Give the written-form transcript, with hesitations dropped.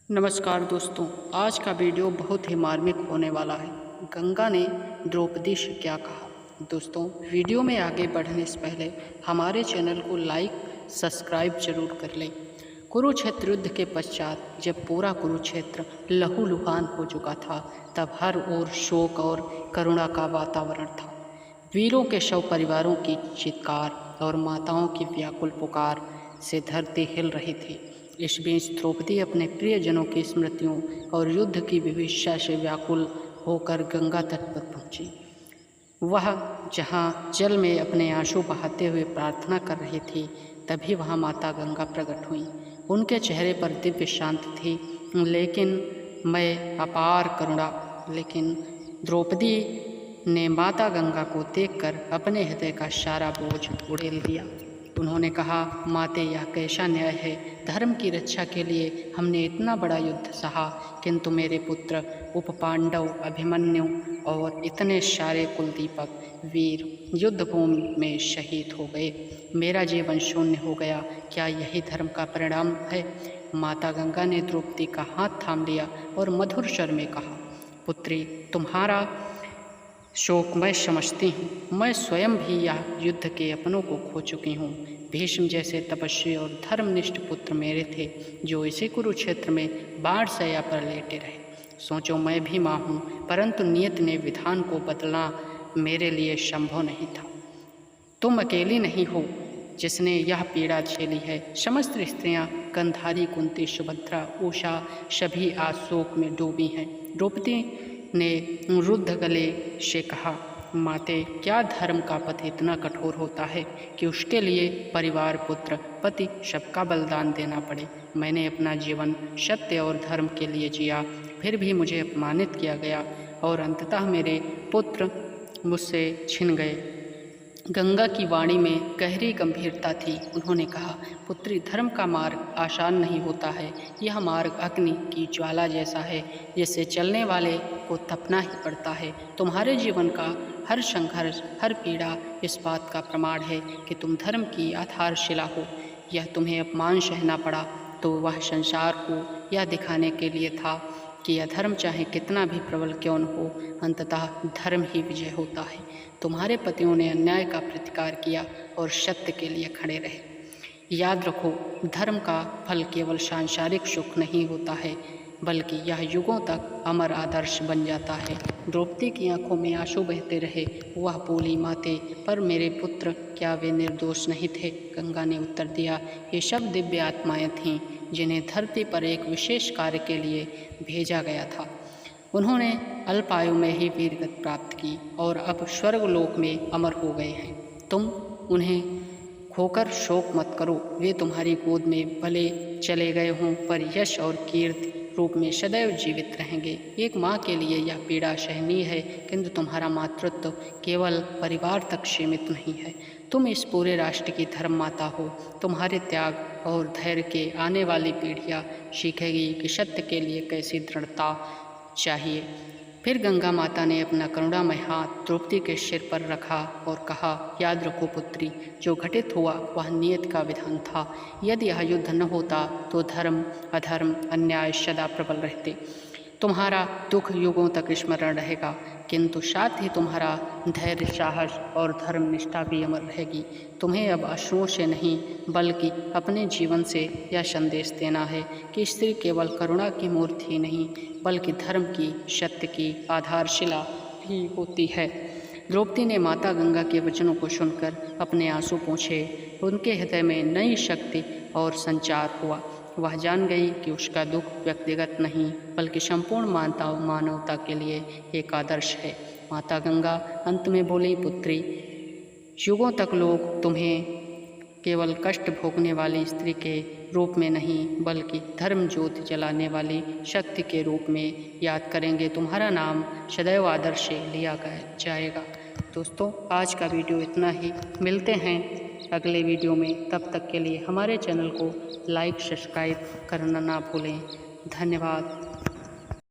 नमस्कार दोस्तों, आज का वीडियो बहुत ही मार्मिक होने वाला है। गंगा ने द्रौपदी से क्या कहा। दोस्तों, वीडियो में आगे बढ़ने से पहले हमारे चैनल को लाइक सब्सक्राइब जरूर कर लें। कुरुक्षेत्र युद्ध के पश्चात जब पूरा कुरुक्षेत्र लहूलुहान हो चुका था, तब हर ओर शोक और करुणा का वातावरण था। वीरों के शव परिवारों की चित्कार और माताओं की व्याकुल पुकार से धरती हिल रही थी। इस बीच द्रौपदी अपने प्रियजनों की स्मृतियों और युद्ध की विवशा से व्याकुल होकर गंगा तट पर पहुंची। वह जहां जल में अपने आंसू बहाते हुए प्रार्थना कर रही थी, तभी वहां माता गंगा प्रकट हुई। उनके चेहरे पर दिव्य शांति थी, लेकिन मैं अपार करुणा। लेकिन द्रौपदी ने माता गंगा को देखकर अपने हृदय का सारा बोझ उड़ेल दिया। उन्होंने कहा, माते, यह कैसा न्याय है। धर्म की रक्षा के लिए हमने इतना बड़ा युद्ध सहा, किंतु मेरे पुत्र उपपांडव, अभिमन्यु और इतने सारे कुलदीपक वीर युद्धभूमि में शहीद हो गए। मेरा जीवन शून्य हो गया। क्या यही धर्म का परिणाम है। माता गंगा ने द्रौपदी का हाथ थाम लिया और मधुर स्वर में कहा, पुत्री, तुम्हारा शोक मैं समझती हूँ। मैं स्वयं भी यह युद्ध के अपनों को खो चुकी हूँ। भीष्म जैसे तपस्वी और धर्मनिष्ठ पुत्र मेरे थे, जो इसी कुरुक्षेत्र में बाढ़ सया पर लेटे रहे। सोचो, मैं भी माँ हूँ, परंतु नियत ने विधान को बदलना मेरे लिए संभव नहीं था। तुम अकेली नहीं हो जिसने यह पीड़ा झेली है। समस्त स्त्रियाँ, गंधारी, कुंती, सुभद्रा, उषा, सभी आज शोक में डूबी हैं। द्रौपदी ने रुद्ध गले से कहा, माते, क्या धर्म का पथ इतना कठोर होता है कि उसके लिए परिवार, पुत्र, पति सबका बलिदान देना पड़े। मैंने अपना जीवन सत्य और धर्म के लिए जिया, फिर भी मुझे अपमानित किया गया और अंततः मेरे पुत्र मुझसे छिन गए। गंगा की वाणी में गहरी गंभीरता थी। उन्होंने कहा, पुत्री, धर्म का मार्ग आसान नहीं होता है। यह मार्ग अग्नि की ज्वाला जैसा है, जिससे चलने वाले को तपना ही पड़ता है। तुम्हारे जीवन का हर संघर्ष, हर पीड़ा इस बात का प्रमाण है कि तुम धर्म की आधारशिला हो। यह तुम्हें अपमान सहना पड़ा तो वह संसार को यह दिखाने के लिए था कि यह धर्म चाहे कितना भी प्रबल क्यों न हो, अंततः धर्म ही विजय होता है। तुम्हारे पतियों ने अन्याय का प्रतिकार किया और सत्य के लिए खड़े रहे। याद रखो, धर्म का फल केवल सांसारिक सुख नहीं होता है, बल्कि यह युगों तक अमर आदर्श बन जाता है। द्रौपदी की आंखों में आंसू बहते रहे। वह बोली, माते, पर मेरे पुत्र, क्या वे निर्दोष नहीं थे। गंगा ने उत्तर दिया, ये सब दिव्य आत्माएं थीं, जिन्हें धरती पर एक विशेष कार्य के लिए भेजा गया था। उन्होंने अल्प आयु में ही वीरगति प्राप्त की और अब स्वर्गलोक में अमर हो गए हैं। तुम उन्हें खोकर शोक मत करो। वे तुम्हारी गोद में भले चले गए हों, पर यश और कीर्ति रूप में सदैव जीवित रहेंगे। एक माँ के लिए यह पीड़ा सहनीय है, किंतु तुम्हारा मातृत्व केवल परिवार तक सीमित नहीं है। तुम इस पूरे राष्ट्र की धर्म माता हो। तुम्हारे त्याग और धैर्य के आने वाली पीढ़ियाँ सीखेगी कि सत्य के लिए कैसी दृढ़ता चाहिए। फिर गंगा माता ने अपना करुणामय हाथ द्रौपदी के सिर पर रखा और कहा, याद रखो पुत्री, जो घटित हुआ वह नियत का विधान था। यदि यह युद्ध न होता तो धर्म, अधर्म, अन्याय सदा प्रबल रहते। तुम्हारा दुख युगों तक स्मरण रहेगा, किंतु साथ ही तुम्हारा धैर्य, साहस और धर्म निष्ठा भी अमर रहेगी। तुम्हें अब अश्रुओं से नहीं, बल्कि अपने जीवन से यह संदेश देना है कि स्त्री केवल करुणा की मूर्ति ही नहीं, बल्कि धर्म की, सत्य की आधारशिला भी होती है। द्रौपदी ने माता गंगा के वचनों को सुनकर अपने आंसू पोंछे। उनके हृदय में नई शक्ति और संचार हुआ। वह जान गई कि उसका दुख व्यक्तिगत नहीं, बल्कि संपूर्ण मानवता के लिए एक आदर्श है। माता गंगा अंत में बोली, पुत्री, युगों तक लोग तुम्हें केवल कष्ट भोगने वाली स्त्री के रूप में नहीं, बल्कि धर्म ज्योति जलाने वाली शक्ति के रूप में याद करेंगे। तुम्हारा नाम सदैव आदर से लिया जाएगा। दोस्तों, आज का वीडियो इतना ही। मिलते हैं अगले वीडियो में। तब तक के लिए हमारे चैनल को लाइक सब्सक्राइब करना ना भूलें। धन्यवाद।